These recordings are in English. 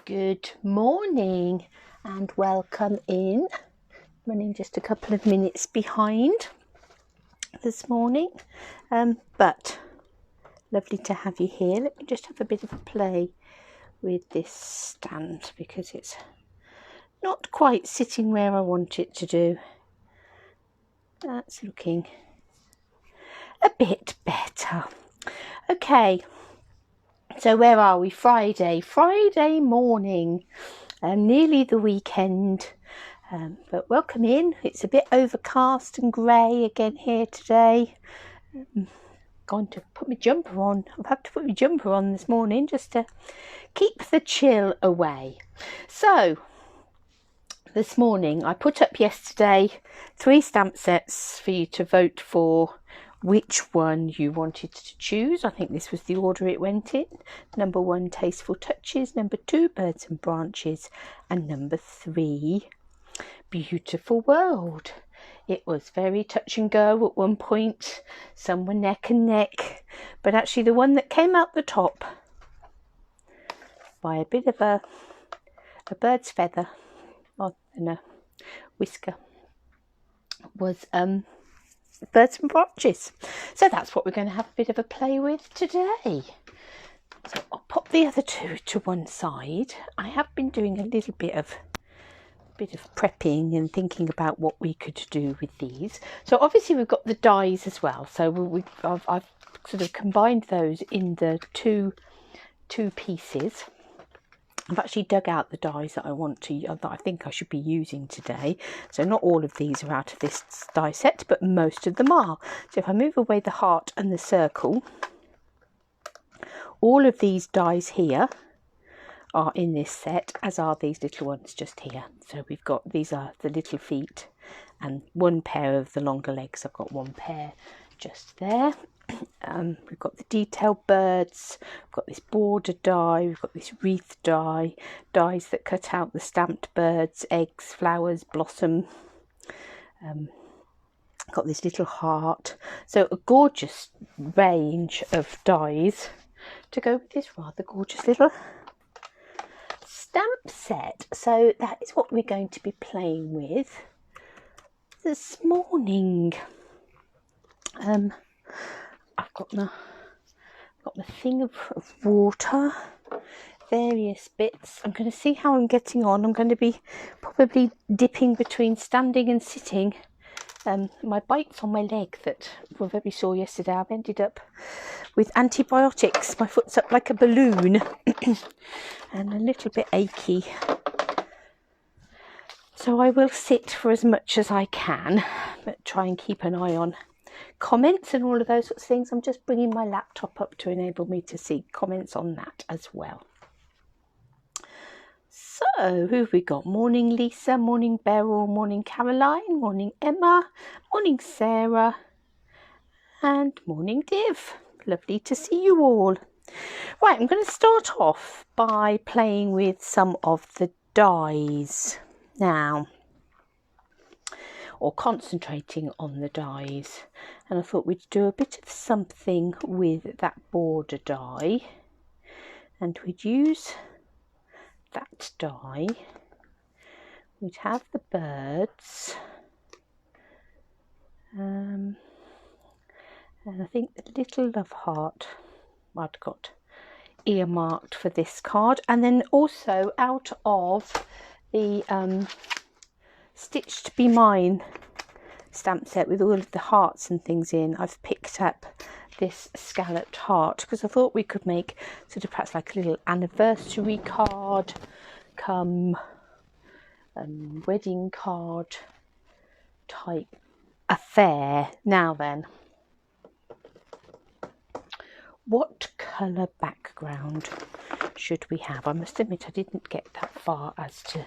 Good morning and welcome in. Running just a couple of minutes behind this morning, but lovely to have you here. Let me just have a bit of a play with this stand because it's not quite sitting where I want it to do. That's looking a bit better. Okay, so where are we? Friday morning, nearly the weekend, but welcome in. It's a bit overcast and grey again here today. Going to put my jumper on. I've had to put my jumper on this morning just to keep the chill away. So this morning I put up yesterday 3 stamp sets for you to vote for which one you wanted to choose. I think this was the order it went in. Number 1, Tasteful Touches. Number 2, Birds and Branches. And number 3, Beautiful World. It was very touch and go at one point. Some were neck and neck. But actually the one that came out the top by a bit of a bird's feather and a whisker was Birds and Branches. So that's what we're going to have a bit of a play with today. So I'll pop the other 2 to one side. I have been doing a little bit of prepping and thinking about what we could do with these. So obviously we've got the dies as well. So I've sort of combined those in the two pieces. I've actually dug out the dies that I think I should be using today. So not all of these are out of this die set, but most of them are. So if I move away the heart and the circle, all of these dies here are in this set, as are these little ones just here. So we've got, these are the little feet and 1 pair of the longer legs. I've got 1 pair just there. We've got the detailed birds, we've got this border die, we've got this wreath die, dies that cut out the stamped birds, eggs, flowers, blossom. Got this little heart. So a gorgeous range of dies to go with this rather gorgeous little stamp set. So that is what we're going to be playing with this morning. I've got my thing of water, various bits. I'm going to see how I'm getting on. I'm going to be probably dipping between standing and sitting. My bites on my leg that were very sore yesterday, I've ended up with antibiotics. My foot's up like a balloon and a little bit achy. So I will sit for as much as I can, but try and keep an eye on comments and all of those sorts of things. I'm just bringing my laptop up to enable me to see comments on that as well. So who have we got? Morning Lisa, morning Beryl, morning Caroline, morning Emma, morning Sarah, and morning Div. Lovely to see you all. Right, I'm going to start off by playing with some of the dies now, or concentrating on the dies, and I thought we'd do a bit of something with that border die, and we'd use that die. We'd have the birds, and I think the little love heart I'd got earmarked for this card, and then also out of the Stitched Be Mine stamp set with all of the hearts and things in, I've picked up this scalloped heart because I thought we could make sort of perhaps like a little anniversary card come wedding card type affair. Now then, what colour background should we have? I must admit I didn't get that far as to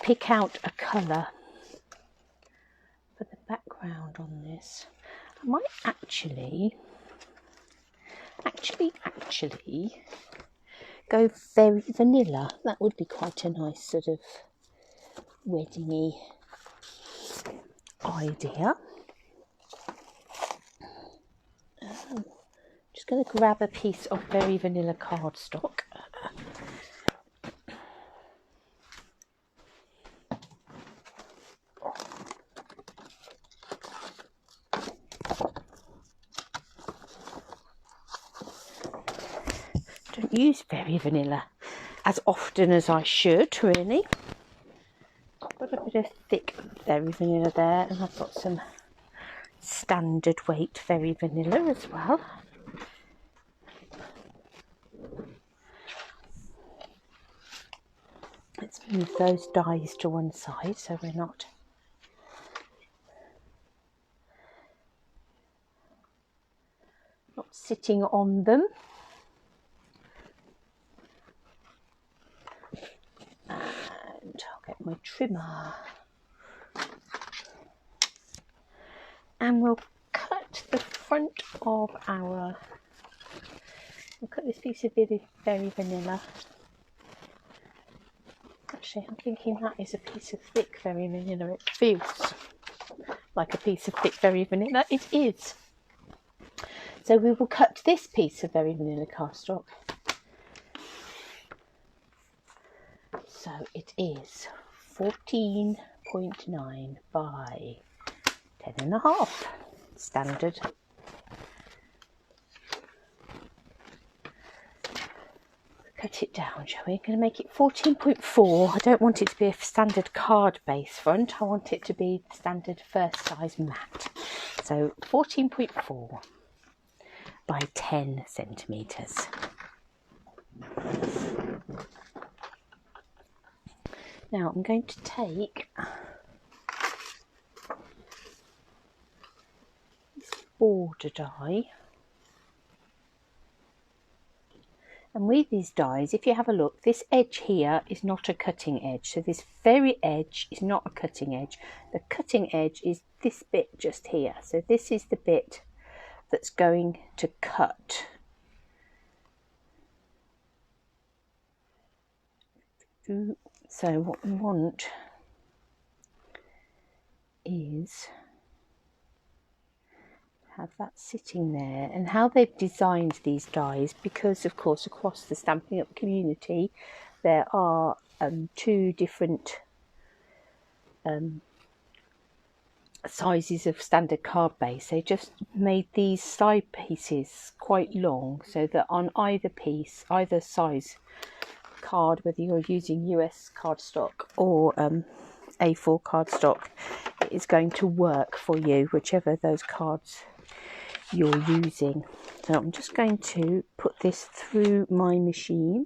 pick out a colour for the background on this. I might actually go very vanilla. That would be quite a nice sort of wedding-y idea. Just going to grab a piece of very vanilla cardstock. don't use Very Vanilla as often as I should, really. Got a bit of thick Very Vanilla there, and I've got some standard weight Very Vanilla as well. Let's move those dies to one side so we're not sitting on them. And I'll get my trimmer. And we'll cut the front of our, we'll cut this piece of Very Vanilla. Actually, I'm thinking that is a piece of thick Very Vanilla. It feels like a piece of thick Very Vanilla. It is. So we will cut this piece of Very Vanilla cardstock. So it is 14.9 by 10.5, standard. Cut it down, shall we? I'm going to make it 14.4. I don't want it to be a standard card base front. I want it to be standard first size mat. So 14.4 by 10 centimetres. Now I'm going to take this border die, and with these dies, if you have a look, this edge here is not a cutting edge, so this very edge is not a cutting edge. The cutting edge is this bit just here, so this is the bit that's going to cut. So what we want is have that sitting there. And how they've designed these dies, because of course across the Stampin' Up community there are two different sizes of standard card base. They just made these side pieces quite long so that on either piece, either size card, whether you're using US cardstock or A4 cardstock, it is going to work for you, whichever those cards you're using. So I'm just going to put this through my machine.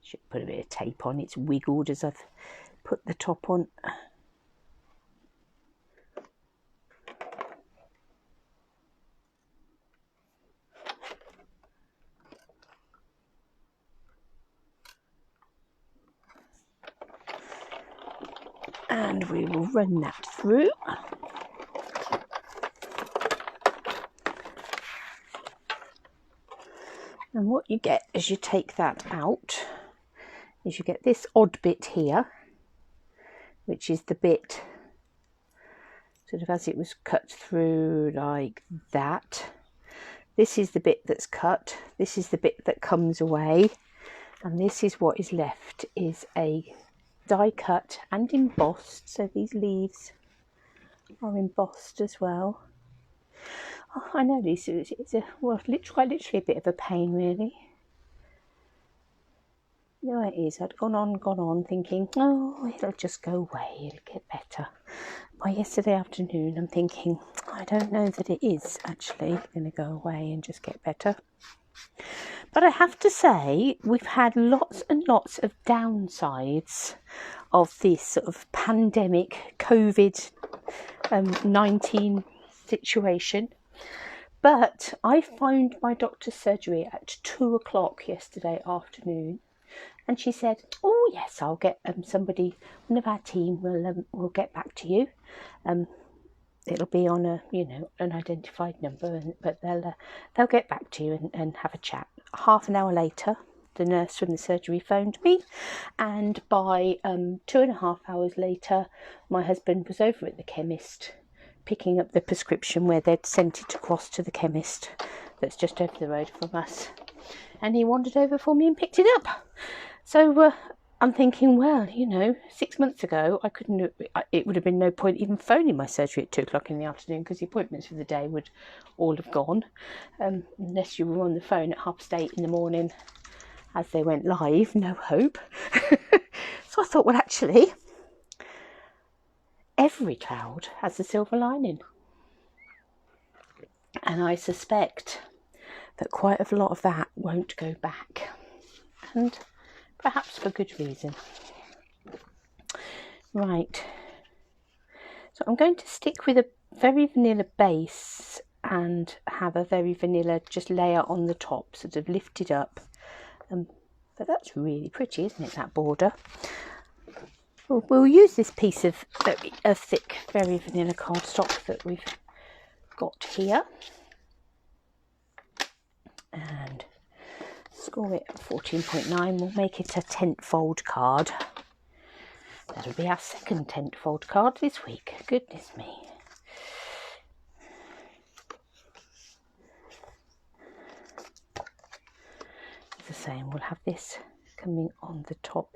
Should put a bit of tape on. It's wiggled as I've put the top on. And we will run that through. And what you get as you take that out is you get this odd bit here, which is the bit sort of as it was cut through like that. This is the bit that's cut, this is the bit that comes away, and this is what is left, is a die cut and embossed. So these leaves are embossed as well. Oh, I know, Lisa, it's a, well, quite literally a bit of a pain, really. No, it is. I'd gone on thinking, oh, it'll just go away, it'll get better. By yesterday afternoon, I'm thinking, I don't know that it is actually going to go away and just get better. But I have to say, we've had lots and lots of downsides of this sort of pandemic COVID-19 situation. But I phoned my doctor's surgery at 2 o'clock yesterday afternoon, and she said, oh yes, I'll get somebody, one of our team will get back to you. It'll be on a, you know, an identified number, but they'll get back to you and have a chat. Half an hour later, the nurse from the surgery phoned me, and by 2.5 hours later, my husband was over at the chemist picking up the prescription where they'd sent it across to the chemist that's just over the road from us. and he wandered over for me and picked it up. So I'm thinking, well, you know, 6 months ago it would have been no point even phoning my surgery at 2 o'clock in the afternoon, because the appointments for the day would all have gone, unless you were on the phone at 8:30 in the morning as they went live. No hope. So I thought, well, actually, every cloud has a silver lining, and I suspect that quite a lot of that won't go back, and perhaps for good reason. Right, so I'm going to stick with a very vanilla base and have a very vanilla just layer on the top, sort of lifted up. But that's really pretty, isn't it, that border? We'll use this piece of thick, very vanilla cardstock that we've got here, and score it at 14.9. We'll make it a tent fold card. That'll be our second tent fold card this week. Goodness me. As I say, we'll have this coming on the top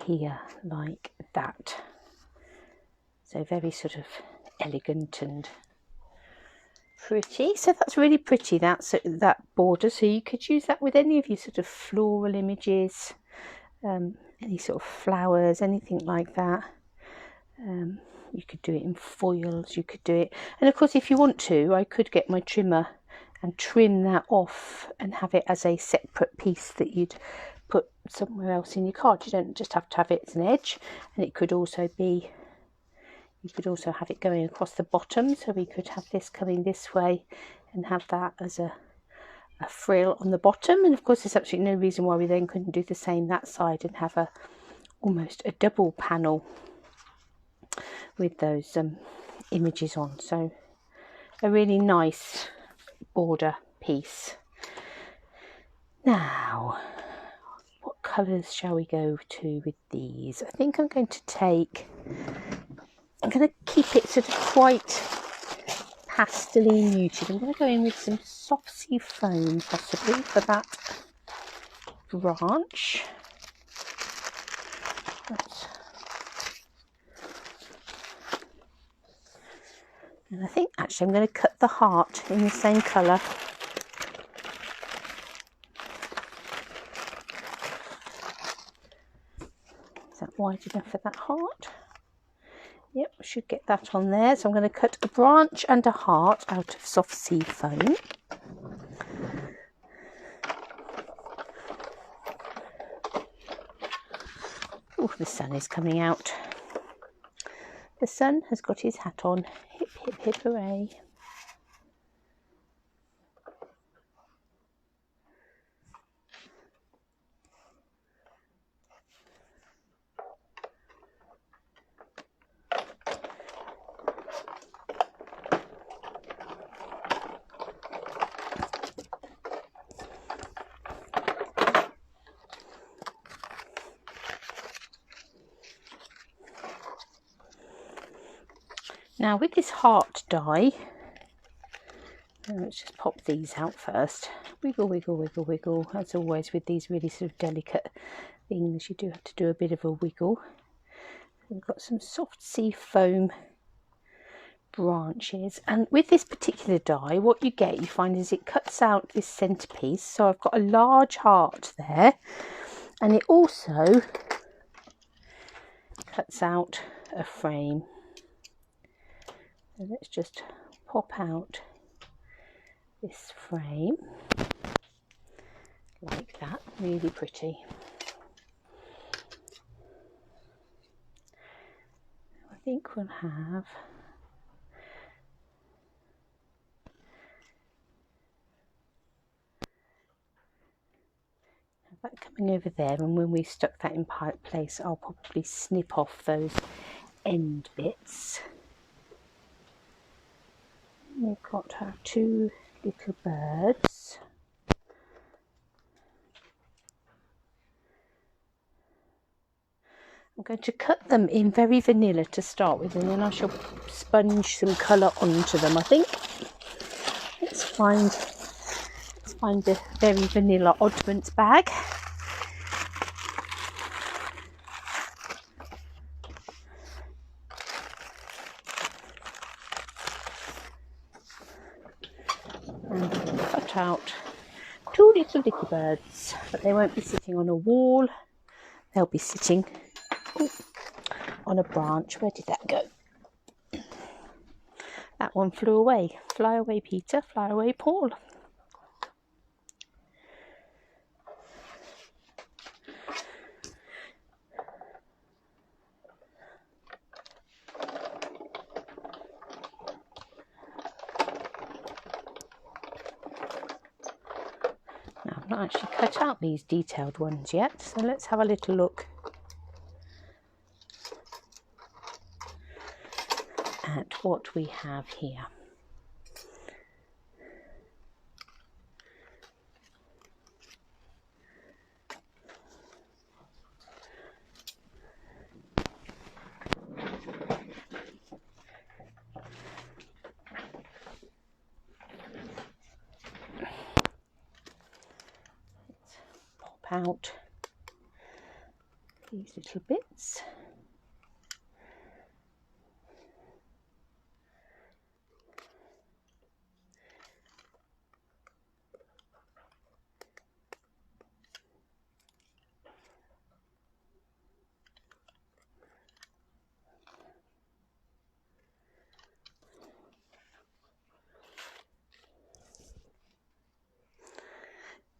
here like that. So very sort of elegant and pretty. So that's really pretty, that border. So you could use that with any of your sort of floral images, any sort of flowers, anything like that. You could do it in foils, you could do it, and of course if you want to, I could get my trimmer and trim that off and have it as a separate piece that you'd put somewhere else in your card. You don't just have to have it as an edge, and it could also be, you could also have it going across the bottom, so we could have this coming this way and have that as a frill on the bottom. And of course there's absolutely no reason why we then couldn't do the same that side and have almost a double panel with those images on. So a really nice border piece. Now, what colours shall we go to with these? I think I'm going to keep it sort of quite pastel-y muted. I'm going to go in with some soft sea foam possibly for that branch. And I think actually I'm going to cut the heart in the same colour. Is that wide enough for that heart? Yep, I should get that on there. So I'm going to cut a branch and a heart out of soft sea foam. Oh, the sun is coming out. The sun has got his hat on. Hip, hip, hip, hooray. Now with this heart die, let's just pop these out first. Wiggle, wiggle, wiggle, wiggle. As always with these really sort of delicate things, you do have to do a bit of a wiggle. We've got some soft sea foam branches, and with this particular die, what you find is it cuts out this centerpiece. So I've got a large heart there, and it also cuts out a frame. So let's just pop out this frame like that, really pretty. I think we'll have that coming over there, and when we've stuck that in place, I'll probably snip off those end bits. We've got our two little birds. I'm going to cut them in very vanilla to start with, and then I shall sponge some colour onto them. I think let's find Find the very vanilla oddments bag. And cut out 2 little dicky birds, but they won't be sitting on a wall. They'll be sitting on a branch. Where did that go? That one flew away. Fly away, Peter. Fly away, Paul. Now, I've not actually cut out these detailed ones yet, so let's have a little look at what we have here. Out these little bits.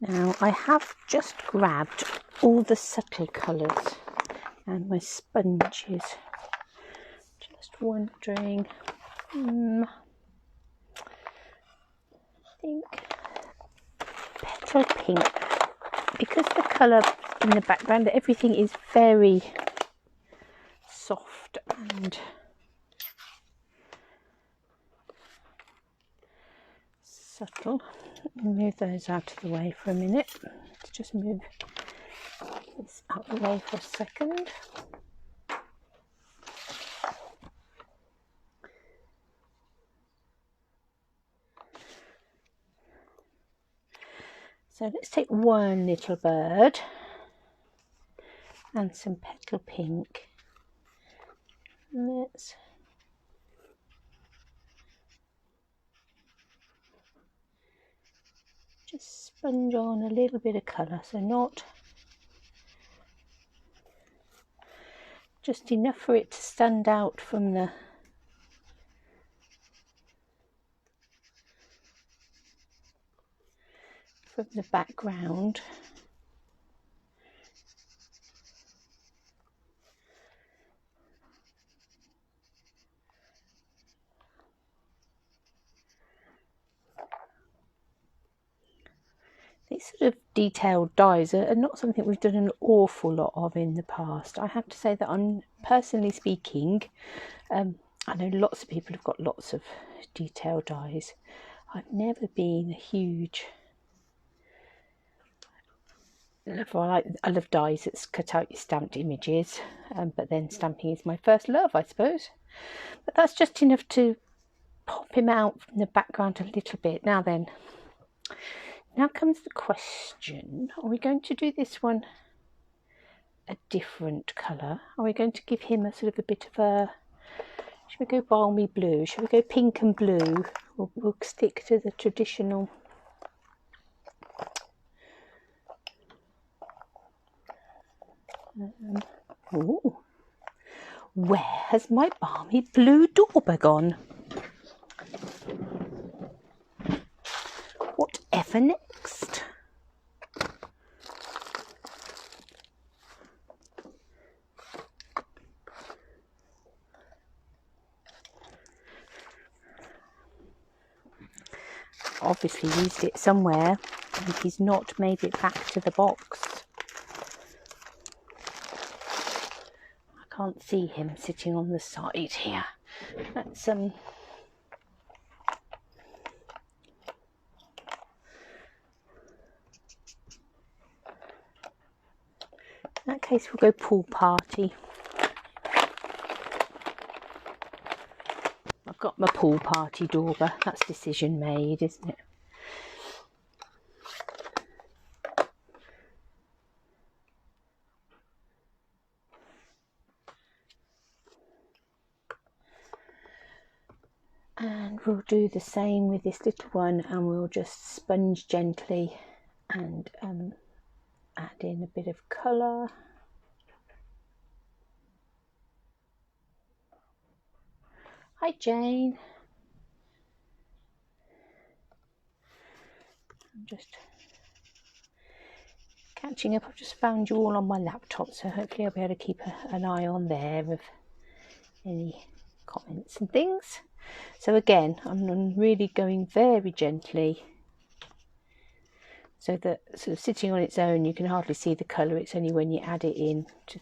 Now I have just grabbed all the subtle colours and my sponges. Just wondering, I think petal pink, because the colour in the background, everything is very soft and subtle. Move those out of the way for a minute. Let's just move this out of the way for a second. So let's take one little bird and some petal pink. Let's just sponge on a little bit of colour, so not just enough for it to stand out from the background. These sort of detailed dyes are not something we've done an awful lot of in the past. I have to say that, I'm personally speaking, I know lots of people have got lots of detailed dyes. I've never been a huge lover. I love dyes that's cut out your stamped images, but then stamping is my first love, I suppose. But that's just enough to pop him out from the background a little bit. Now then, now comes the question, are we going to do this one a different colour? Are we going to give him a sort of a bit of a, should we go balmy blue? Should we go pink and blue? We'll stick to the traditional. Ooh. Where has my balmy blue dauber gone? Whatever next? Obviously used it somewhere and he's not made it back to the box. I can't see him sitting on the side here. Let's in that case we'll go pool party. I've got my pool party dauber. That's decision made, isn't it? think we'll do the same with this little one, and we'll just sponge gently and add in a bit of colour. Hi Jane. I'm just catching up. I've just found you all on my laptop, so hopefully I'll be able to keep an eye on there of any comments and things. So again, I'm really going very gently, so that sort of sitting on its own you can hardly see the colour. It's only when you add it in to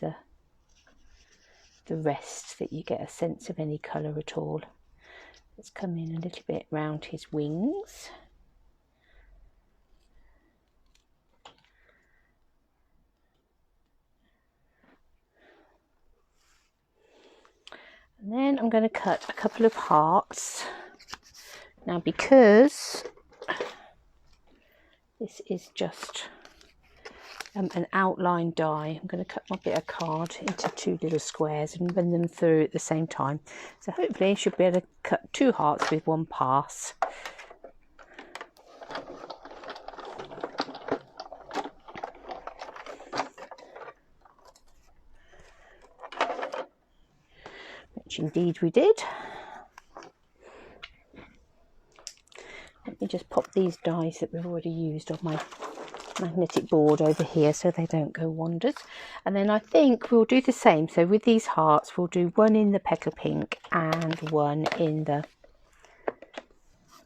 the rest that you get a sense of any colour at all. Let's come in a little bit round his wings. And then I'm going to cut a couple of hearts. Now, because this is just an outline die, I'm going to cut my bit of card into 2 little squares and run them through at the same time. So hopefully I should be able to cut 2 hearts with 1 pass. Which indeed we did. Let me just pop these dies that we've already used on my magnetic board over here so they don't go wanders. And then I think we'll do the same. So with these hearts, we'll do 1 in the petal pink and 1 in the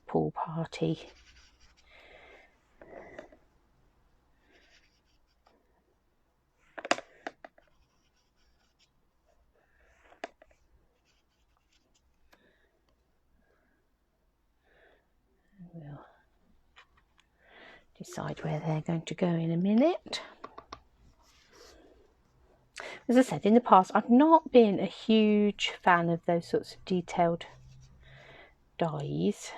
pool party. We'll decide where they're going to go in a minute. As I said, in the past, I've not been a huge fan of those sorts of detailed dies.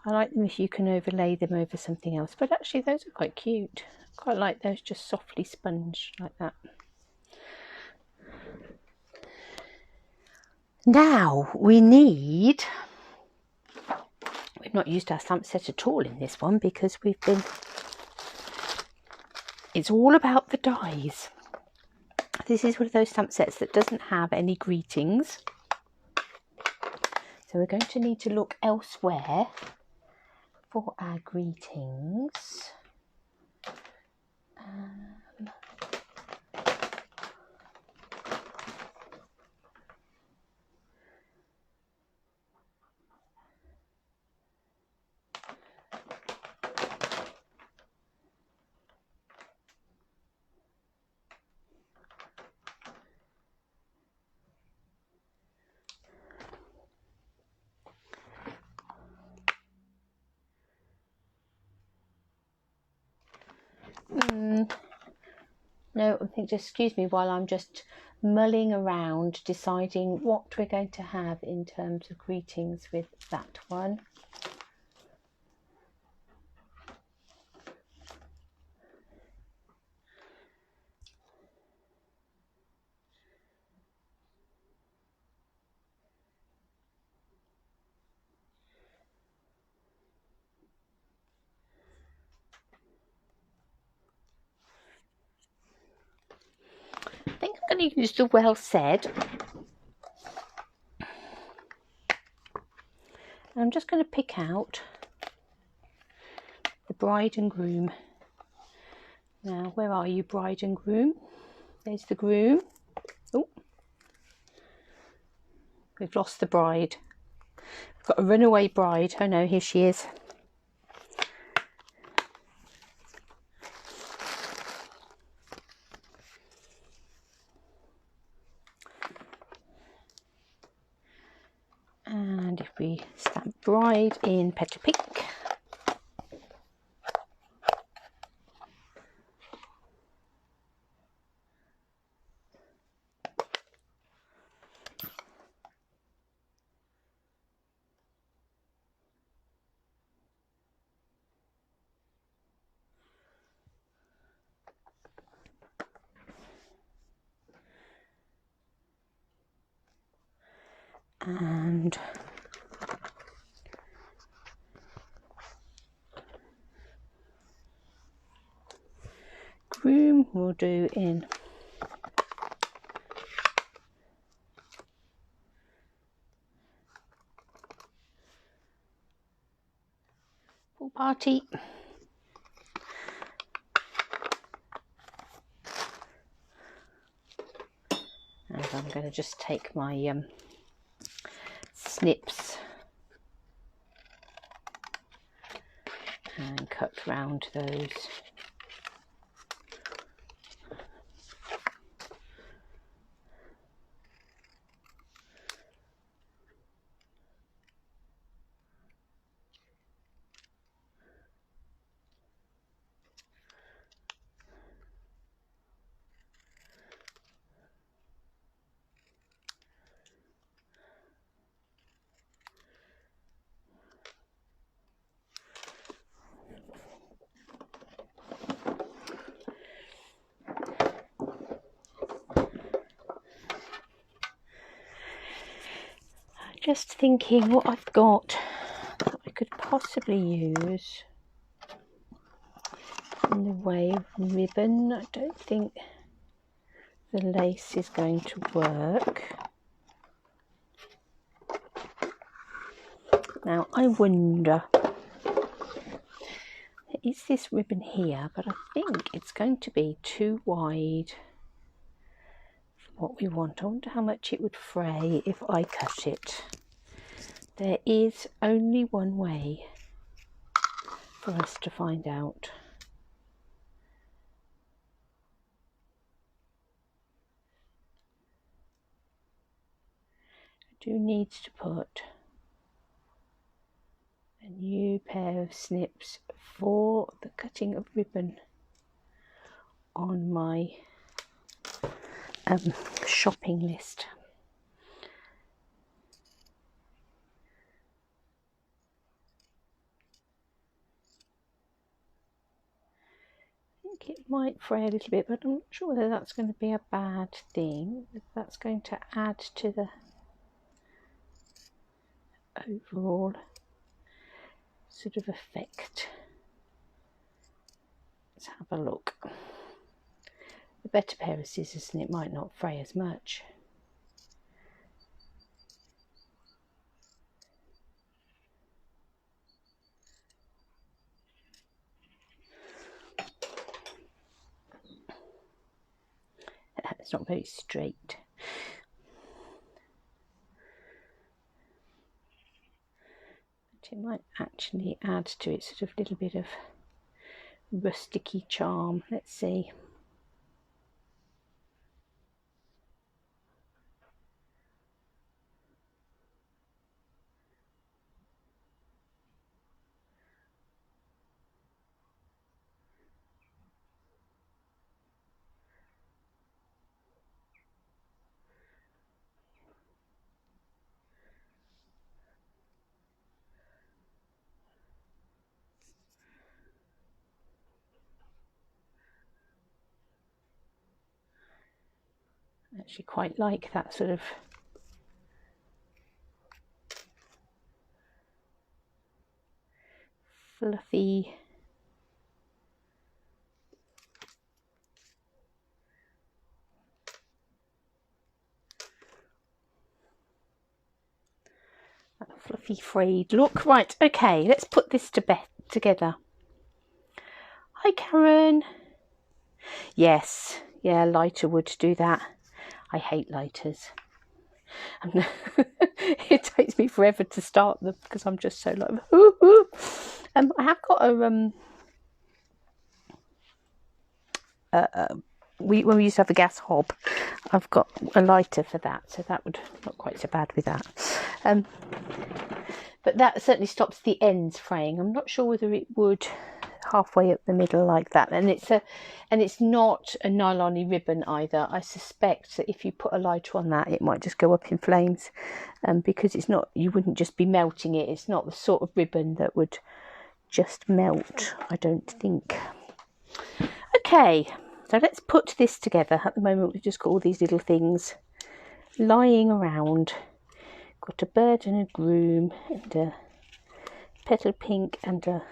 I like them if you can overlay them over something else, but actually those are quite cute. I quite like those just softly sponged like that. Now we've not used our stamp set at all in this one because it's all about the dies. This is one of those stamp sets that doesn't have any greetings. So we're going to need to look elsewhere for our greetings. No, I think just excuse me while I'm just mulling around deciding what we're going to have in terms of greetings with that one. I think I'm going to use the well said. I'm just going to pick out the bride and groom. Now, where are you, bride and groom? There's the groom. Oh, we've lost the bride. We've got a runaway bride. Oh no, here she is. And if we stamp bride in petal pink. And groom we'll do in Pool Party. And I'm going to just take my snips and cut round those. Just thinking what I've got that I could possibly use in the way of ribbon. I don't think the lace is going to work. Now I wonder, there is this ribbon here, but I think it's going to be too wide for what we want. I wonder how much it would fray if I cut it. There is only one way for us to find out. I do need to put a new pair of snips for the cutting of ribbon on my shopping list. I think it might fray a little bit, but I'm not sure whether that's going to be a bad thing, if that's going to add to the overall sort of effect. Let's have a look. A better pair of scissors and it might not fray as much. It's not very straight. But it might actually add to it sort of little bit of rusticy charm. Let's see. I actually quite like that sort of fluffy frayed look. Right, okay, let's put this to bed together. Hi Karen. Yes, yeah, lighter would do that. I hate lighters. It takes me forever to start them because I'm just so like I have got a when we used to have a gas hob, I've got a lighter for that, so that would not quite so bad with that. But that certainly stops the ends fraying. I'm not sure whether it would halfway up the middle like that, and it's not a nylon-y ribbon either. I suspect that if you put a lighter on that, it might just go up in flames, because it's not, you wouldn't just be melting it. It's not the sort of ribbon that would just melt, I don't think. Okay, so let's put this together. At the moment we've just got all these little things lying around. Got a bird and a groom and a petal pink and a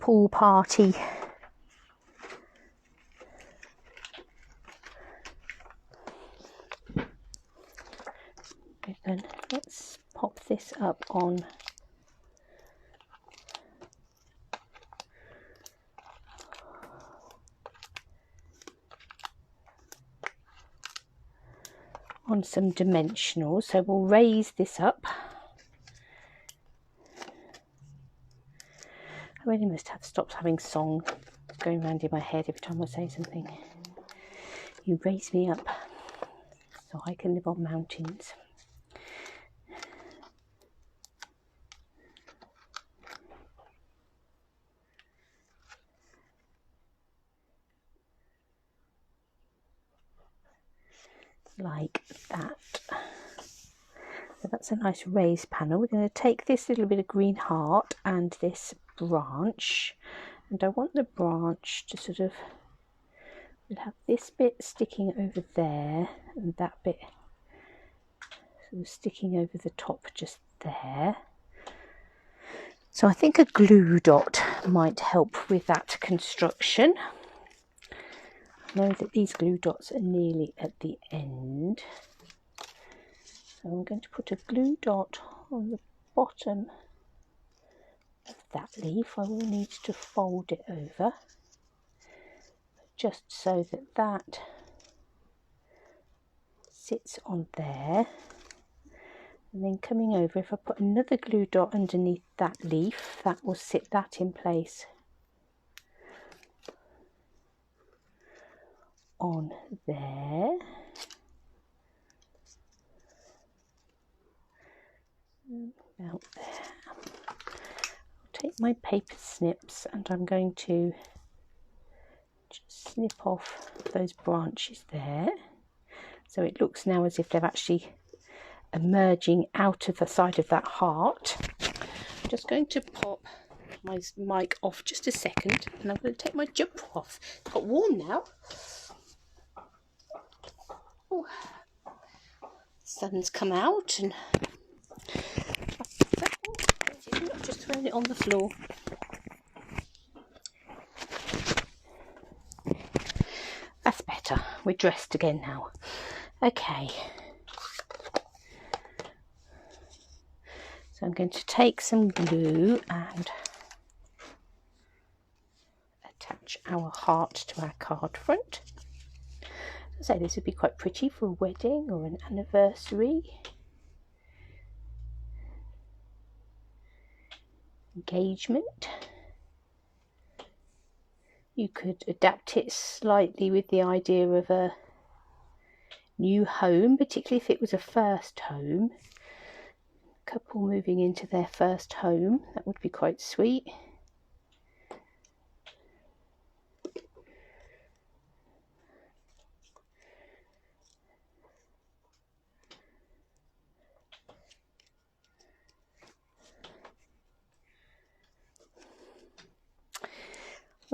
pool party. Then let's pop this up on some dimensionals. So we'll raise this up. I really must have stopped having song going around in my head every time I say something. You raise me up so I can live on mountains. Like that. So that's a nice raised panel. We're going to take this little bit of green heart and this branch, and I want the branch to sort of, we'll have this bit sticking over there and that bit sort of sticking over the top just there. So I think a glue dot might help with that construction. I know that these glue dots are nearly at the end. So I'm going to put a glue dot on the bottom of that leaf. I will need to fold it over just so that that sits on there. And then coming over, if I put another glue dot underneath that leaf, that will sit that in place on there. About there. I'll take my paper snips and I'm going to just snip off those branches there. So it looks now as if they're actually emerging out of the side of that heart. I'm just going to pop my mic off just a second and I'm going to take my jumper off. It's got warm now. Oh, the sun's come out and I've just thrown it on the floor. That's better. We're dressed again now. Okay. So I'm going to take some glue and attach our heart to our card front. So this would be quite pretty for a wedding or an anniversary. Engagement. You could adapt it slightly with the idea of a new home, particularly if it was a first home. Couple moving into their first home, that would be quite sweet.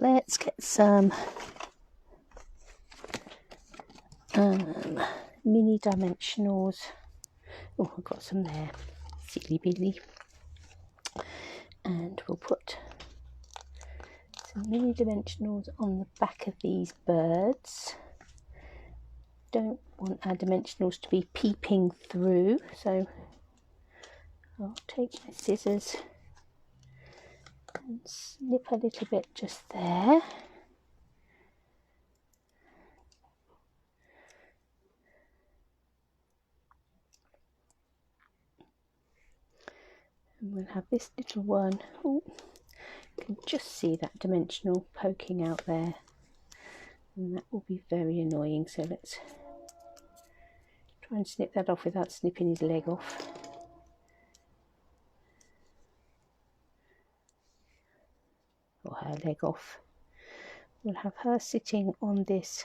Let's get some mini dimensionals. Oh, I've got some there, silly billy. And we'll put some mini dimensionals on the back of these birds. Don't want our dimensionals to be peeping through, so I'll take my scissors and snip a little bit just there. And we'll have this little one. Oh, you can just see that dimensional poking out there, and that will be very annoying. So let's try and snip that off without snipping his leg off. Or her leg off. We'll have her sitting on this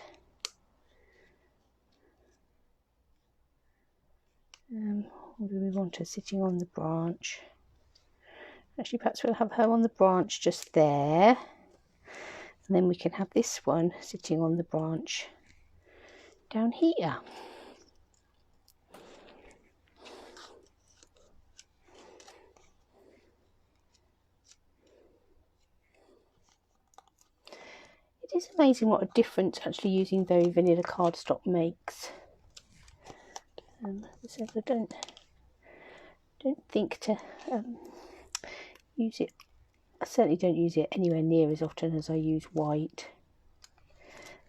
or do we want her sitting on the branch? Actually, perhaps we'll have her on the branch just there, and then we can have this one sitting on the branch down here. It's amazing what a difference actually using very vanilla cardstock makes. So I don't think to use it. I certainly don't use it anywhere near as often as I use white.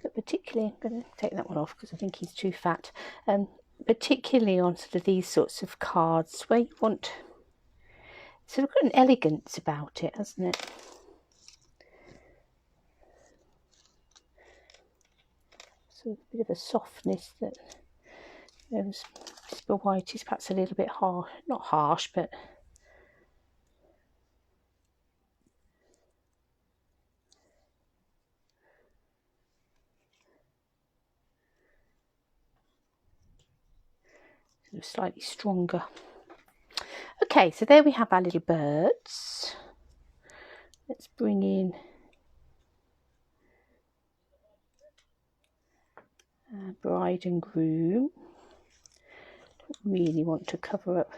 But particularly, I'm going to take that one off because I think he's too fat. Particularly on sort of these sorts of cards where you want sort of got an elegance about it, hasn't it? So a bit of a softness that Super White is perhaps a little bit harsh, not harsh, but sort of slightly stronger. Okay, so there we have our little birds. Let's bring in bride and groom. Don't really want to cover up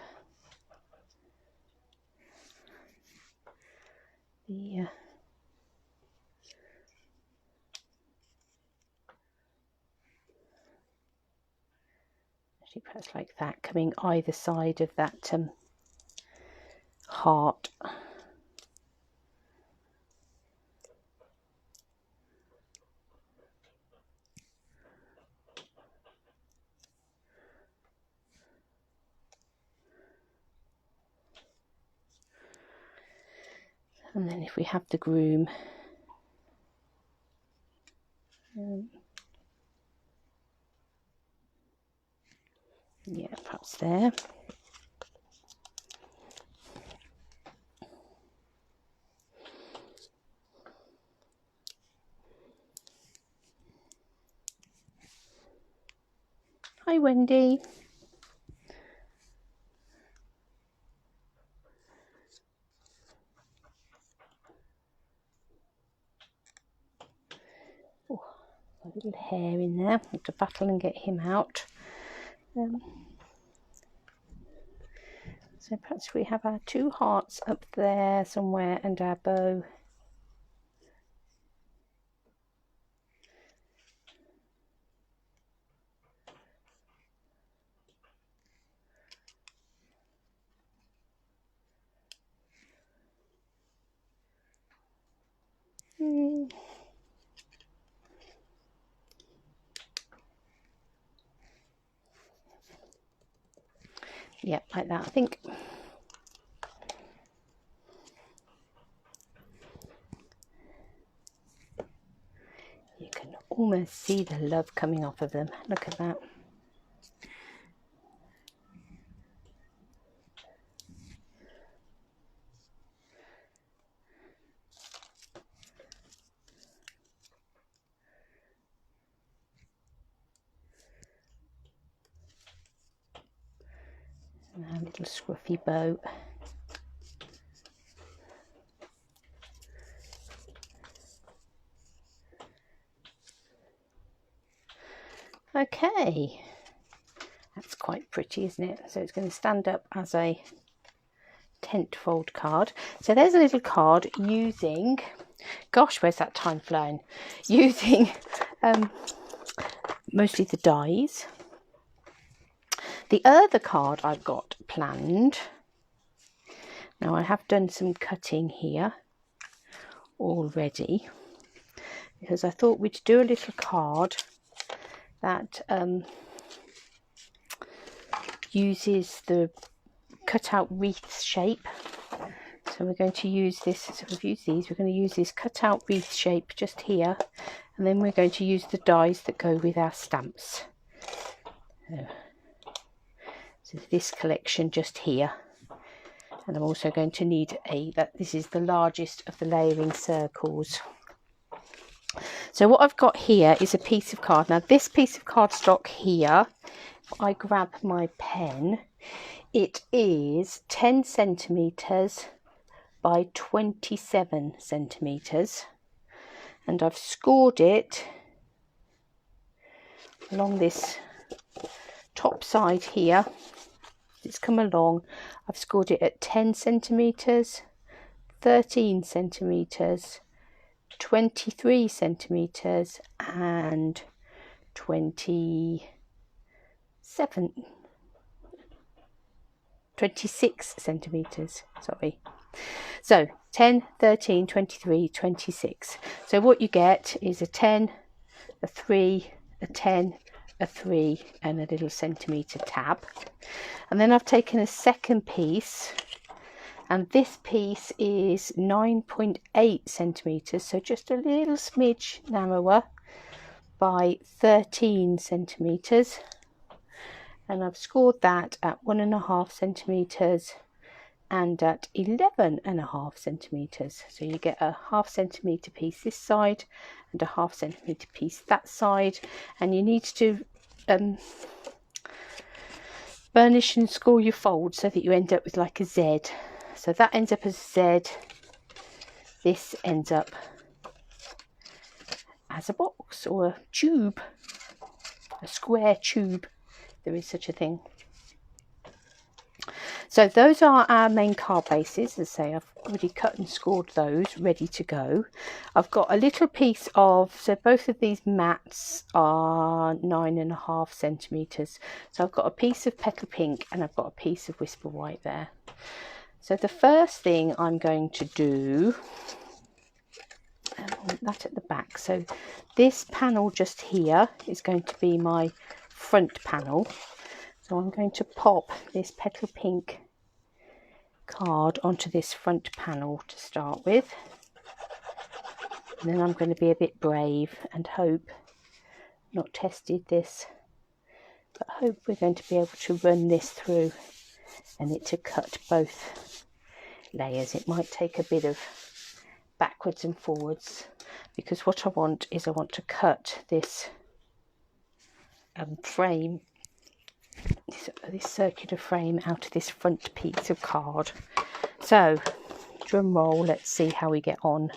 the actually perhaps like that, coming either side of that heart. And then if we have the groom, yeah, perhaps there. Hi, Wendy. Oh, a little hair in there. I have to battle and get him out. So perhaps we have our two hearts up there somewhere and our bow. Yeah, like that. I think you can almost see the love coming off of them. Look at that. And our little scruffy bow. Okay, that's quite pretty, isn't it? So it's going to stand up as a tent fold card. So there's a little card using, gosh, where's that time flown? Using mostly the dies. The other card I've got planned, now I have done some cutting here already because I thought we'd do a little card that uses the cutout wreath shape. So we're going to use this, so we've used these, we're going to use this cutout wreath shape just here, and then we're going to use the dies that go with our stamps. So this collection just here, and I'm also going to need this is the largest of the layering circles. So what I've got here is a piece of card. Now this piece of cardstock here, if I grab my pen, it is 10 centimetres by 27 centimetres, and I've scored it along this top side here. It's come along, I've scored it at 10 centimetres, 13 centimetres, 23 centimetres and 26 centimetres, sorry. So 10, 13, 23, 26. So what you get is a 10, a 3, a 10, a 3 and a little centimetre tab. And then I've taken a second piece, and this piece is 9.8 centimetres, so just a little smidge narrower, by 13 centimetres, and I've scored that at 1.5 centimetres and at 11.5 centimetres. So you get a 0.5 centimetre piece this side and a 0.5 centimetre piece that side, and you need to burnish and score your folds so that you end up with like a Z. So that ends up as a Z, this ends up as a box or a tube, a square tube, there is such a thing. So those are our main card bases. As I say, I've already cut and scored those, ready to go. I've got a little piece of, so both of these mats are 9.5 centimetres. So I've got a piece of Petal Pink and I've got a piece of Whisper White there. So the first thing I'm going to do, that at the back. So this panel just here is going to be my front panel. So I'm going to pop this Petal Pink card onto this front panel to start with. And then I'm going to be a bit brave and hope, not tested this, but hope we're going to be able to run this through and it to cut both layers. It might take a bit of backwards and forwards, because what I want is I want to cut this frame, this circular frame out of this front piece of card. So drum roll, let's see how we get on.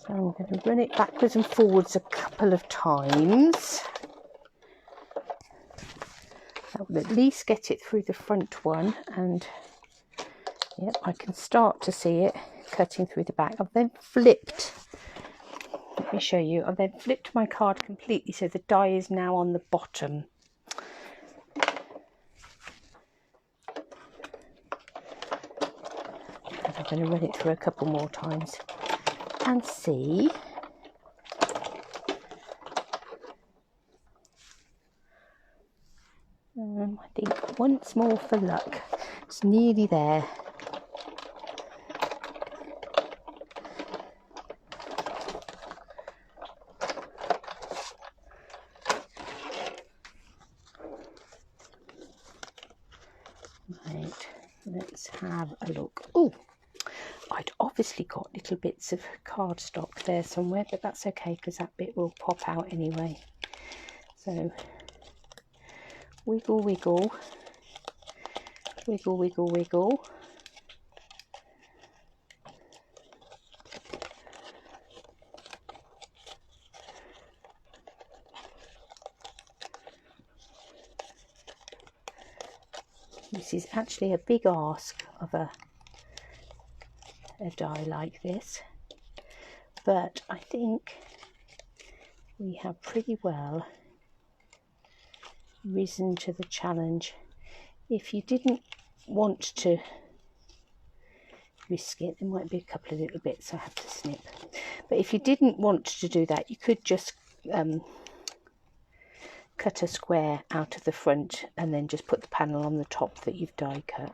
So I'm going to run it backwards and forwards a couple of times. That will at least get it through the front one, and yep, I can start to see it cutting through the back. I've then flipped, let me show you, I've then flipped my card completely so the die is now on the bottom. And I'm going to run it through a couple more times and see. I think once more for luck. It's nearly there. Right, let's have a look. Oh, I'd obviously got little bits of cardstock there somewhere, but that's okay because that bit will pop out anyway. So wiggle, wiggle, wiggle, wiggle, wiggle. This is actually a big ask of a die like this, but I think we have pretty well risen to the challenge. If you didn't want to risk it, there might be a couple of little bits I have to snip, but if you didn't want to do that, you could just cut a square out of the front and then just put the panel on the top that you've die cut.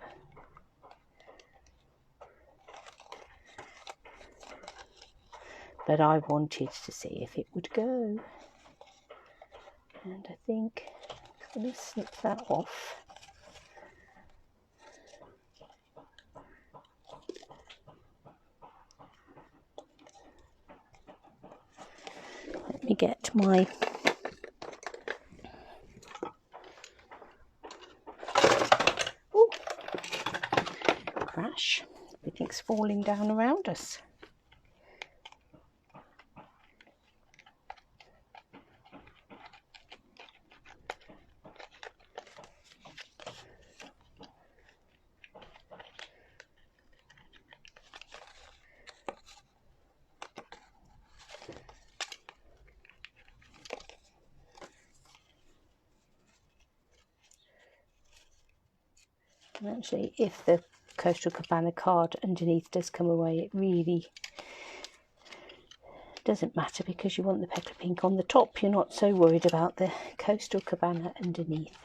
But I wanted to see if it would go, and I think I'm going to snip that off. Let me get my crash. Everything's falling down around us. And actually, if the Coastal Cabana card underneath does come away, it really doesn't matter because you want the petal pink on the top. You're not so worried about the Coastal Cabana underneath.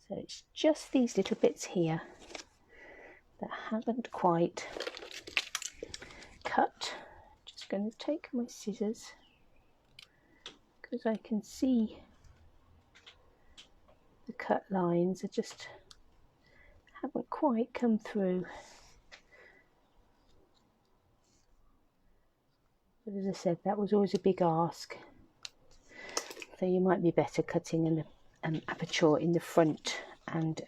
So it's just these little bits here that haven't quite cut. Just going to take my scissors because I can see the cut lines are just haven't quite come through. But as I said, that was always a big ask. So you might be better cutting an aperture in the front and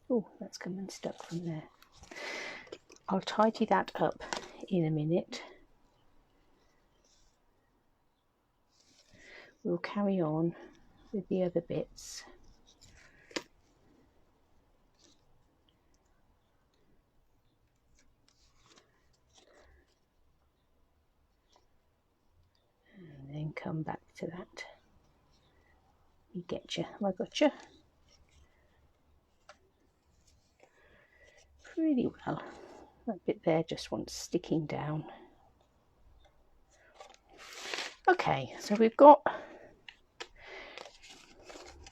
oh, that's come unstuck from there. I'll tidy that up in a minute. We'll carry on with the other bits. And then come back to that. You get you. Have I got you? Pretty well. That bit there just wants sticking down. Okay, so we've got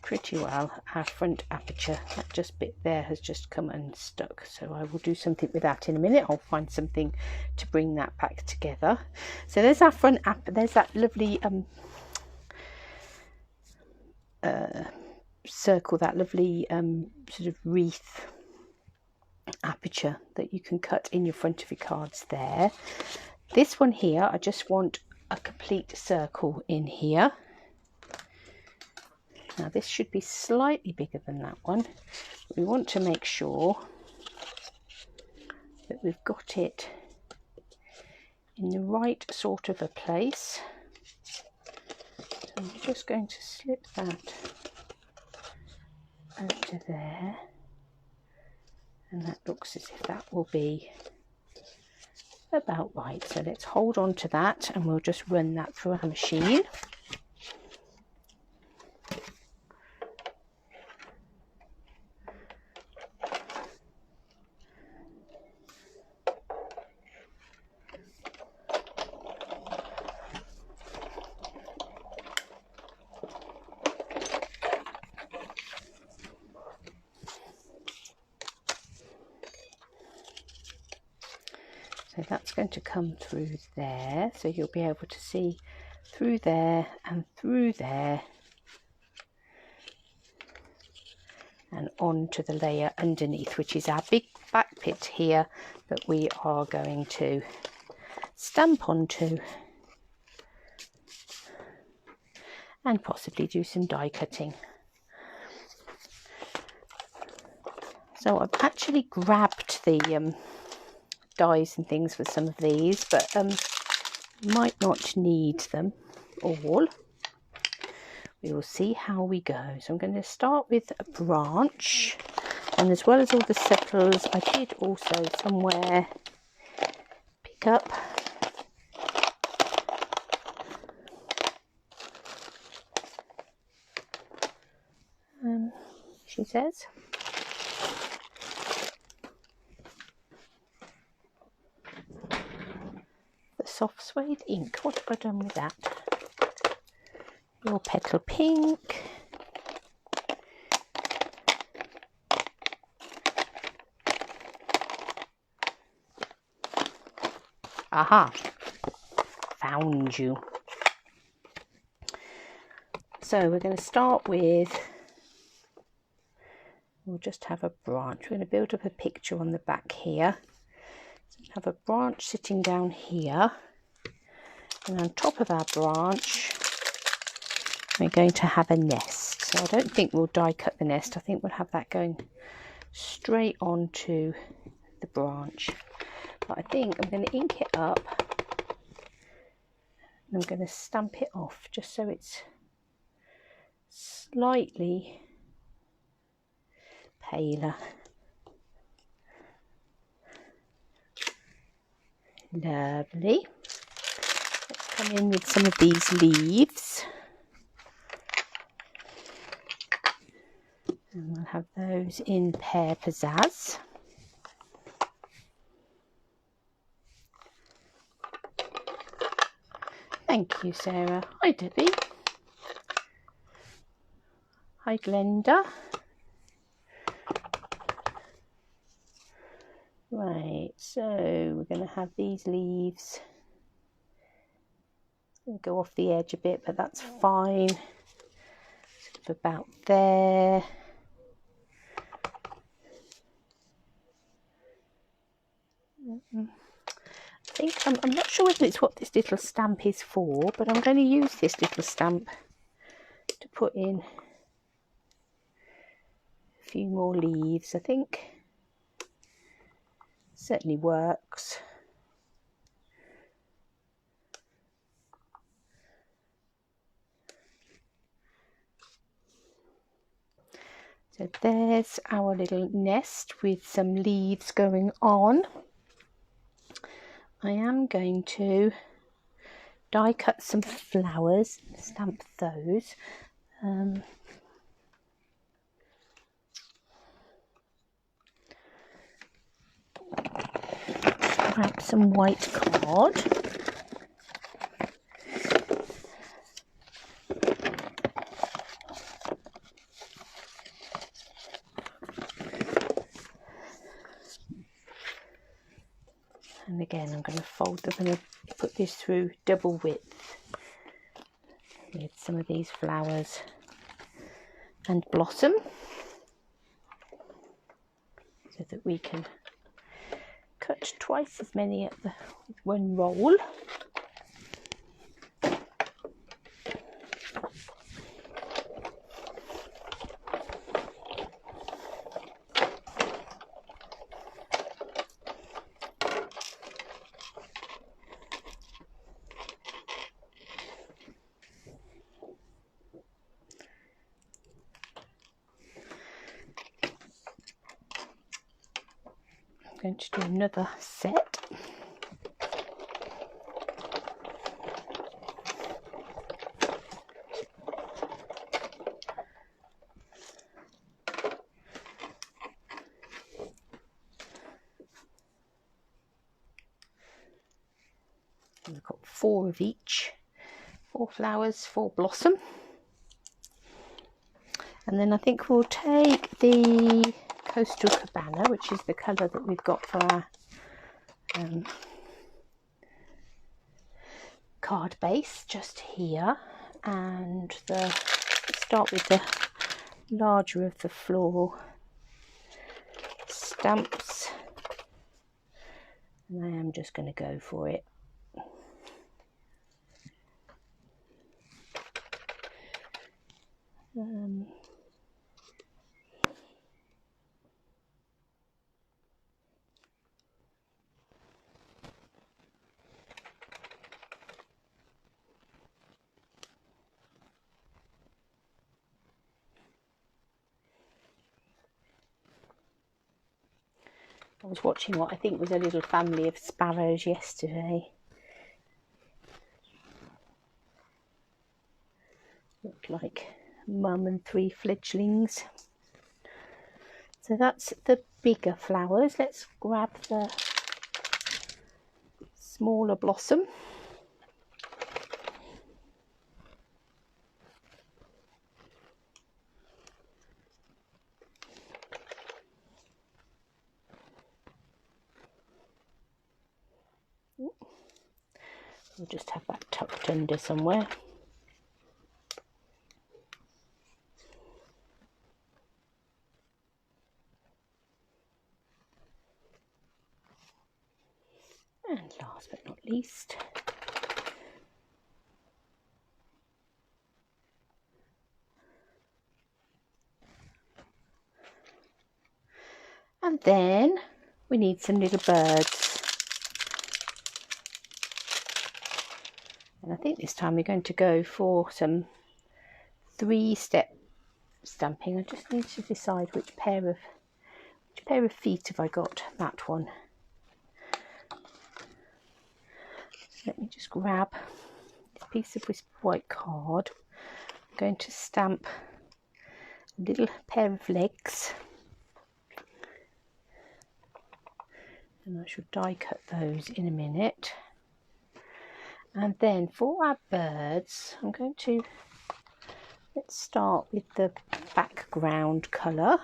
pretty well our front aperture. That just bit there has just come unstuck, so I will do something with that in a minute. I'll find something to bring that back together. So there's our front there's that lovely circle, that lovely sort of wreath aperture that you can cut in your front of your cards there. This one here, I just want a complete circle in here. Now this should be slightly bigger than that one. We want to make sure that we've got it in the right sort of a place. So I'm just going to slip that over there, and that looks as if that will be about right. So let's hold on to that and we'll just run that through our machine. So that's going to come through there, so you'll be able to see through there and through there and onto the layer underneath, which is our big back bit here that we are going to stamp onto and possibly do some die cutting. So I've actually grabbed the dies and things for some of these, but might not need them all. We will see how we go. So I'm going to start with a branch, and as well as all the settlers, I did also somewhere pick up she says soft suede ink. What have I done with that? Your petal pink. Aha! Found you. So we're going to start with, we'll just have a branch. We're going to build up a picture on the back here. So have a branch sitting down here. And on top of our branch, we're going to have a nest. So I don't think we'll die cut the nest. I think we'll have that going straight onto the branch. But I think I'm going to ink it up. And I'm going to stamp it off just so it's slightly paler. Lovely. Let's come in with some of these leaves. And we'll have those in Pear Pizzazz. Thank you, Sarah. Hi, Debbie. Hi, Glenda. Right, so we're going to have these leaves. It's going to go off the edge a bit, but that's fine. Sort of about there. I think I'm not sure whether it's what this little stamp is for, but I'm going to use this little stamp to put in a few more leaves. I think certainly works. So there's our little nest with some leaves going on. I am going to die cut some flowers, stamp those. Grab some white card. And again, I'm going to fold them. I'm going to put this through double width with some of these flowers and blossom, so that we can cut twice as many at the with one roll. Going to do another set. We've got 4 of each, 4 flowers, 4 blossom. And then I think we'll take the Coastal Cabana, which is the colour that we've got for our card base, just here, and start with the larger of the floor stamps, and I am just going to go for it. I was watching what I think was a little family of sparrows yesterday. Looked like mum and 3 fledglings. So that's the bigger flowers. Let's grab the smaller blossom. We'll just have that tucked under somewhere. And last but not least, and then we need some little birds. And I think this time we're going to go for some 3-step stamping. I just need to decide which pair of feet have I got. That one. So let me just grab this piece of white card. I'm going to stamp little pair of legs, and I shall die cut those in a minute. And then for our birds, I'm going to, let's start with the background colour.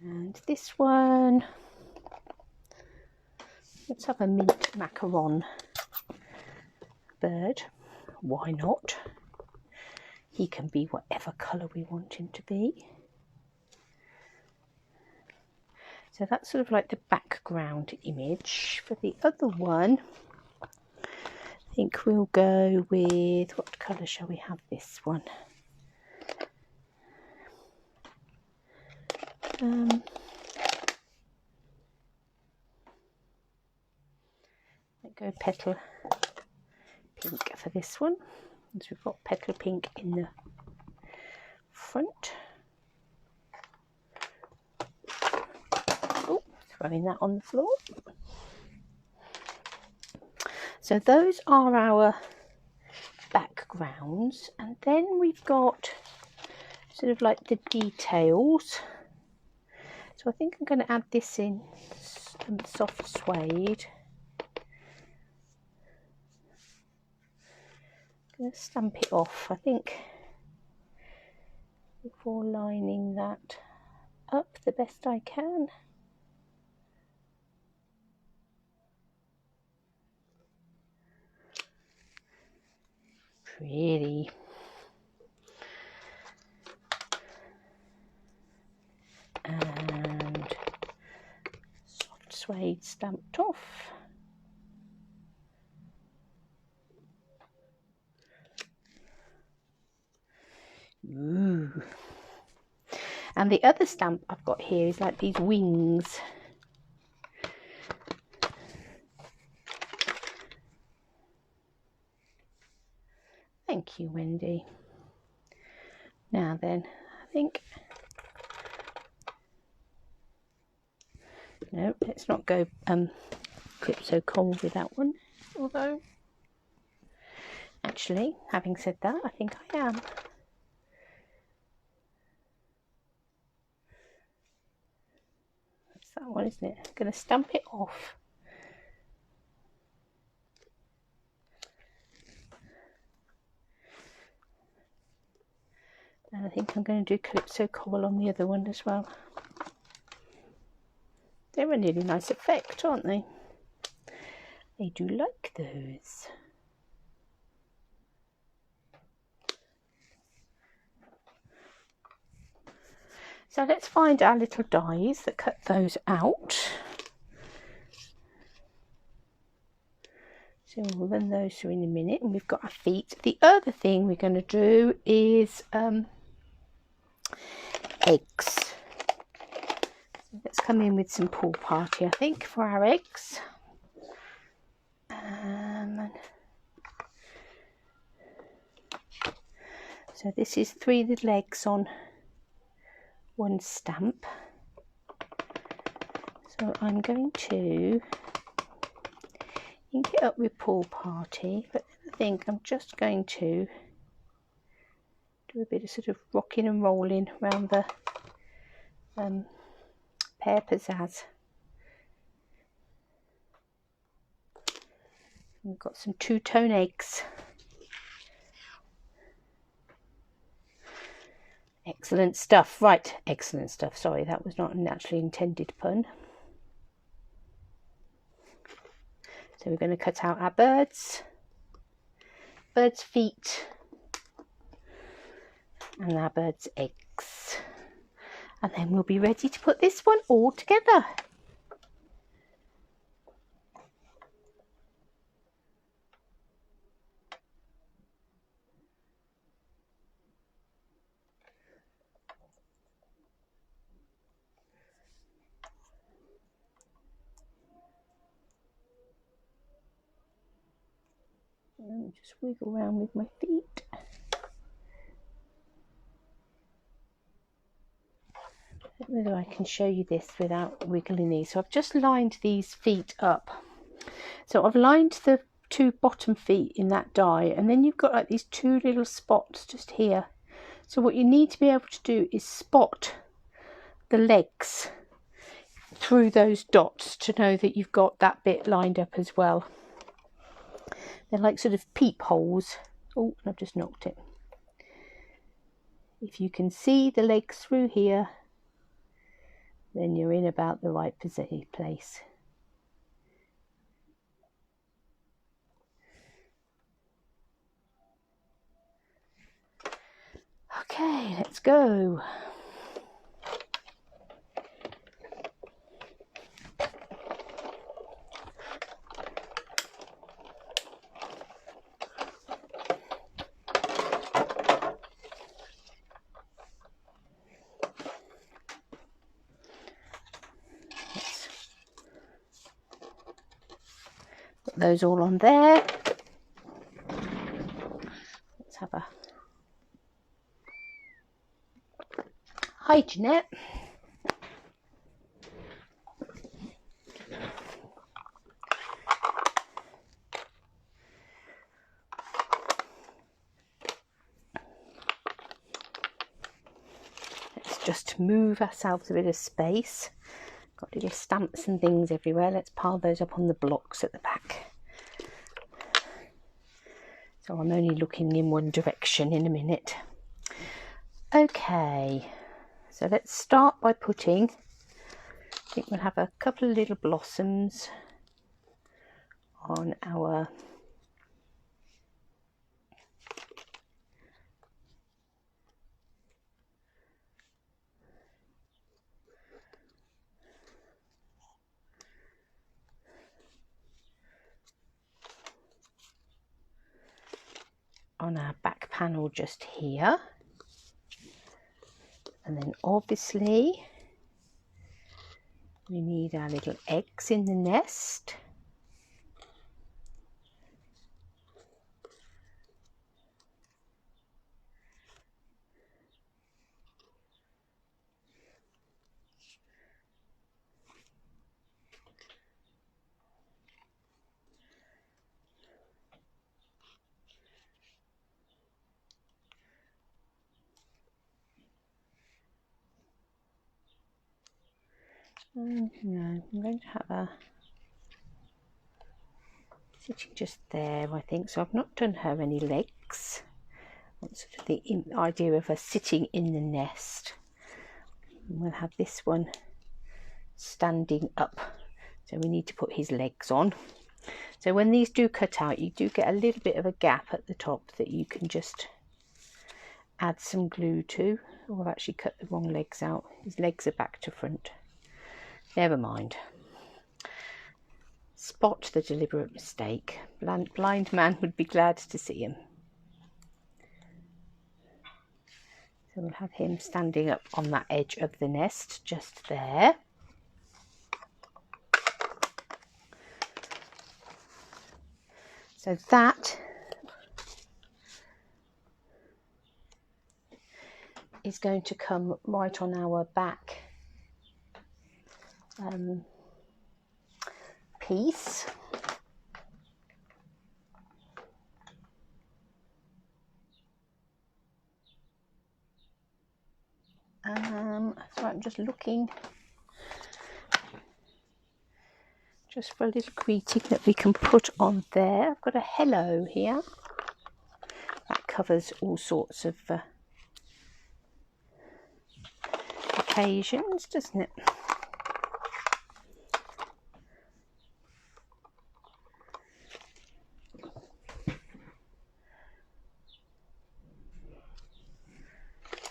And this one, let's have a mint macaron bird. Why not? He can be whatever colour we want him to be. So that's sort of like the background image. For the other one, I think we'll go with, what colour shall we have this one? Let's go petal pink for this one, as we've got petal pink in the front. Oh, throwing that on the floor. So those are our backgrounds, and then we've got sort of like the details. So I think I'm going to add this in some soft suede. I'm going to stamp it off, I think, before lining that up the best I can. Pretty. And soft suede stamped off. Ooh. And the other stamp I've got here is like these wings. Thank you, Wendy. Now then, I think, no, let's not go Calypso Coral with that one. Although, actually, having said that, I think I am. That's that one, isn't it? I'm going to stamp it off. And I think I'm going to do Calypso Coral on the other one as well. They're a really nice effect, aren't they? I do like those. So let's find our little dies that cut those out. So we'll run those through in a minute, and we've got our feet. The other thing we're going to do is eggs. So let's come in with some pool party, I think, for our eggs. So this is 3 little eggs on one stamp. So I'm going to ink it up with pool party, but I think I'm just going to do a bit of sort of rocking and rolling around the pear pizzazz. We've got some 2-tone eggs. Excellent stuff. Right, excellent stuff. Sorry, that was not an actually intended pun. So we're going to cut out our birds' feet, and our birds' eggs. And then we'll be ready to put this one all together. And just wiggle around with my feet. I don't know whether I can show you this without wiggling these. So I've just lined these feet up. So I've lined the 2 bottom feet in that die, and then you've got like these 2 little spots just here. So what you need to be able to do is spot the legs through those dots to know that you've got that bit lined up as well. They're like sort of peepholes. Oh, I've just knocked it. If you can see the legs through here, then you're in about the right place. Okay, let's go. Put those all on there. Let's have a... Hi, Jeanette. Let's just move ourselves a bit of space. Got little stamps and things everywhere. Let's pile those up on the blocks at the back. So I'm only looking in one direction in a minute. Okay, so let's start by putting, I think we'll have a couple of little blossoms on our back panel just here, and then obviously we need our little eggs in the nest. No, I'm going to have a sitting just there, I think. So I've not done her any legs. That's sort of the idea of her sitting in the nest. And we'll have this one standing up. So we need to put his legs on. So when these do cut out, you do get a little bit of a gap at the top that you can just add some glue to. Oh, I've actually cut the wrong legs out. His legs are back to front. Never mind. Spot the deliberate mistake. Blind man would be glad to see him. So we'll have him standing up on that edge of the nest, just there. So that is going to come right on our back piece. So I'm just looking just for a little greeting that we can put on there. I've got a hello here. That covers all sorts of occasions, doesn't it?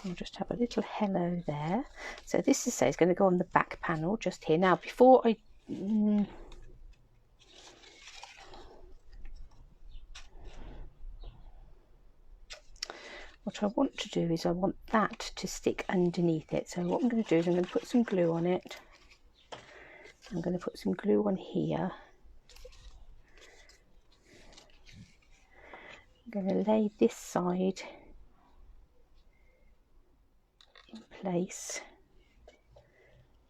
I'll just have a little hello there. So this is going to go on the back panel just here. Now before I what I want to do is I want that to stick underneath it. So what I'm going to do is I'm going to put some glue on it. I'm going to put some glue on here. I'm going to lay this side in place,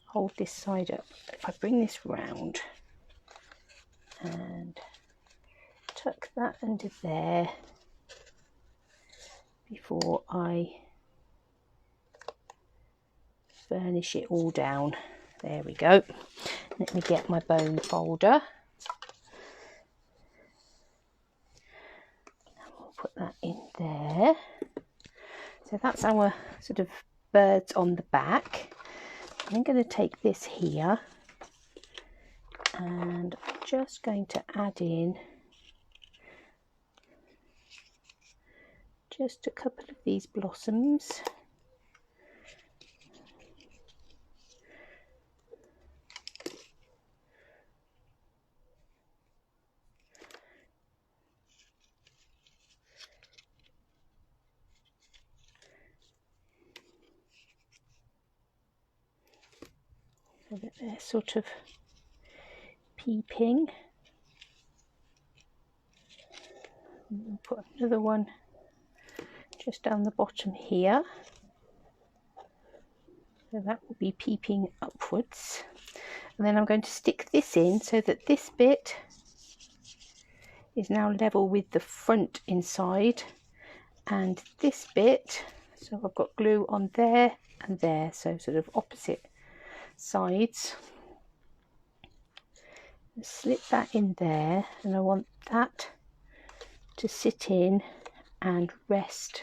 hold this side up. If I bring this round and tuck that under there before I burnish it all down. There we go. Let me get my bone folder. We'll put that in there. So that's our sort of birds on the back. I'm going to take this here and I'm just going to add in just a couple of these blossoms. So that they're sort of peeping. And we'll put another one just down the bottom here. So that will be peeping upwards. And then I'm going to stick this in so that this bit is now level with the front inside. And this bit, so I've got glue on there and there, so sort of opposite sides. Slip that in there, and I want that to sit in and rest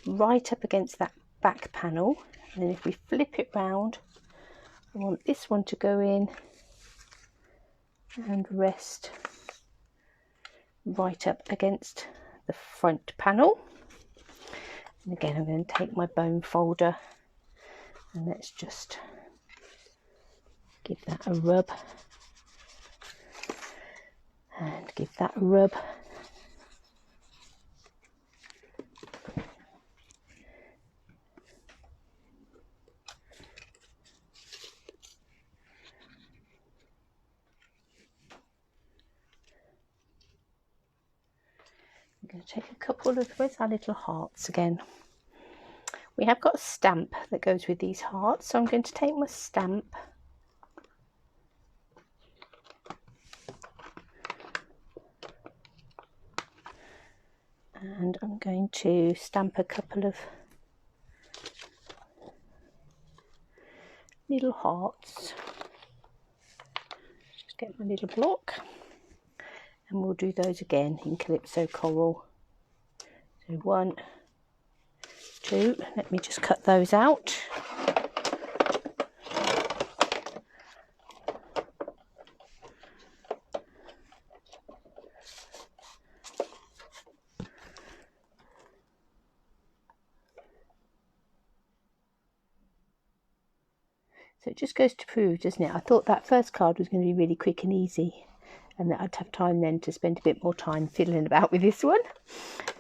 right up against that back panel. And then if we flip it round, I want this one to go in and rest right up against the front panel. And again, I'm going to take my bone folder and let's just give that a rub and give that a rub. I'm going to take a couple of, where's our little hearts again? We have got a stamp that goes with these hearts, so I'm going to take my stamp and I'm going to stamp a couple of little hearts. Just get my little block and we'll do those again in Calypso Coral. So 1, 2, let me just cut those out. So it just goes to prove, doesn't it? I thought that first card was going to be really quick and easy and that I'd have time then to spend a bit more time fiddling about with this one.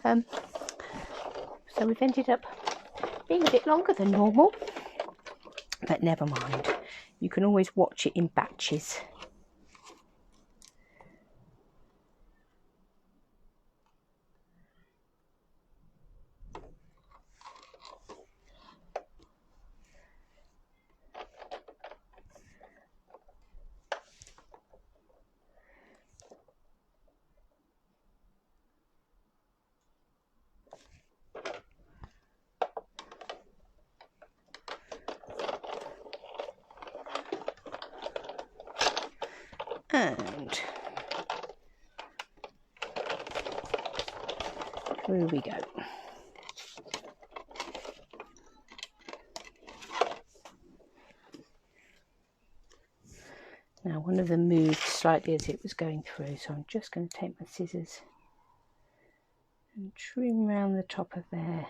So we've ended up being a bit longer than normal, but never mind. You can always watch it in batches. And through we go. Now one of them moved slightly as it was going through, so I'm just going to take my scissors and trim around the top of there.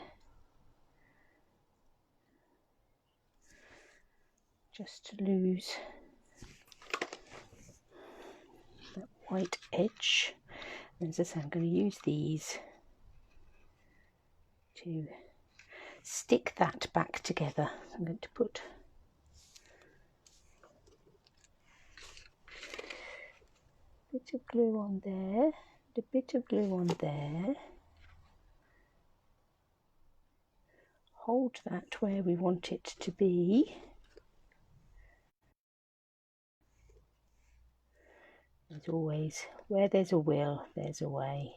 Just to lose that white edge. And as I say, I'm going to use these to stick that back together. I'm going to put a bit of glue on there, a bit of glue on there. Hold that where we want it to be. As always, where there's a will, there's a way.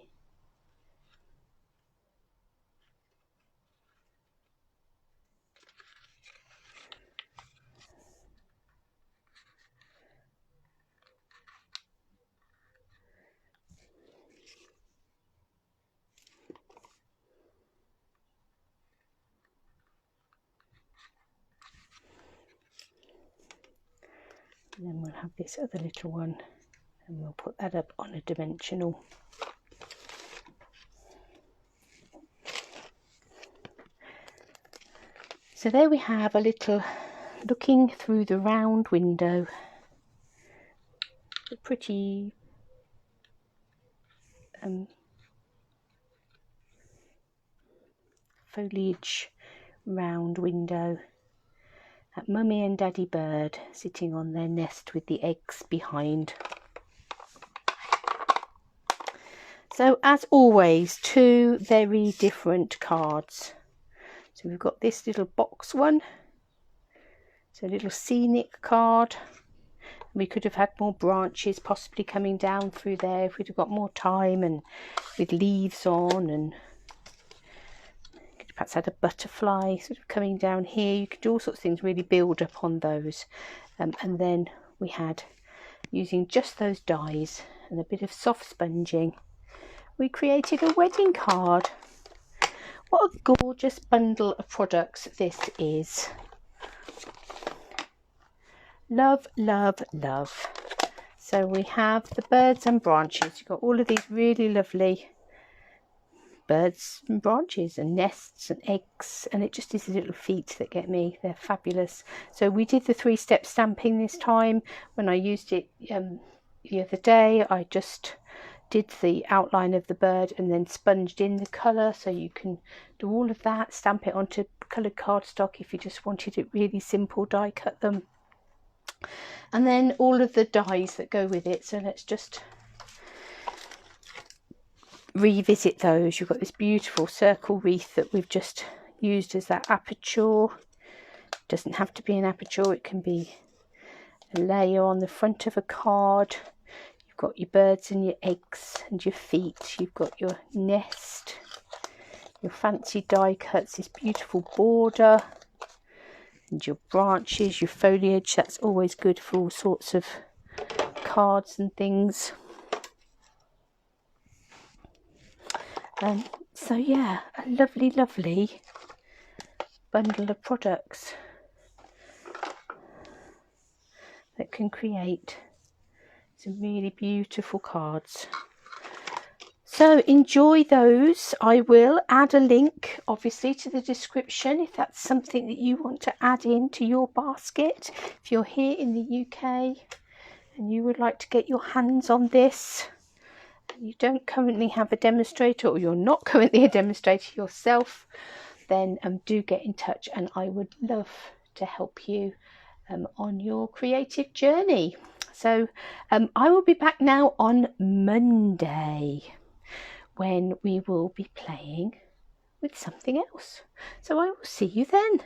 And then we'll have this other little one, and we'll put that up on a dimensional. So there we have a little looking through the round window. A pretty foliage round window at Mummy and Daddy Bird sitting on their nest with the eggs behind. So as always, two very different cards. So we've got this little box one, so a little scenic card. We could have had more branches possibly coming down through there if we'd have got more time, and with leaves on, and could perhaps had a butterfly sort of coming down here. You could do all sorts of things, really build up on those. And then we had, using just those dies and a bit of soft sponging, we created a wedding card. What a gorgeous bundle of products this is. Love, love, love. So we have the birds and branches. You've got all of these really lovely birds and branches and nests and eggs, and it just is the little feet that get me. They're fabulous. So we did the 3-step stamping this time. When I used it the other day, I just did the outline of the bird and then sponged in the colour, so you can do all of that, stamp it onto coloured cardstock if you just wanted it really simple, die cut them, and then all of the dies that go with it. So let's just revisit those. You've got this beautiful circle wreath that we've just used as that aperture. It doesn't have to be an aperture, it can be a layer on the front of a card. You've got your birds and your eggs and your feet. You've got your nest, your fancy die cuts, this beautiful border, and your branches, your foliage. That's always good for all sorts of cards and things. So yeah, a lovely, lovely bundle of products that can create some really beautiful cards. So enjoy those. I will add a link obviously to the description if that's something that you want to add into your basket. If you're here in the UK and you would like to get your hands on this, and you don't currently have a demonstrator, or you're not currently a demonstrator yourself, then do get in touch, and I would love to help you on your creative journey. So I will be back now on Monday, when we will be playing with something else. So I will see you then.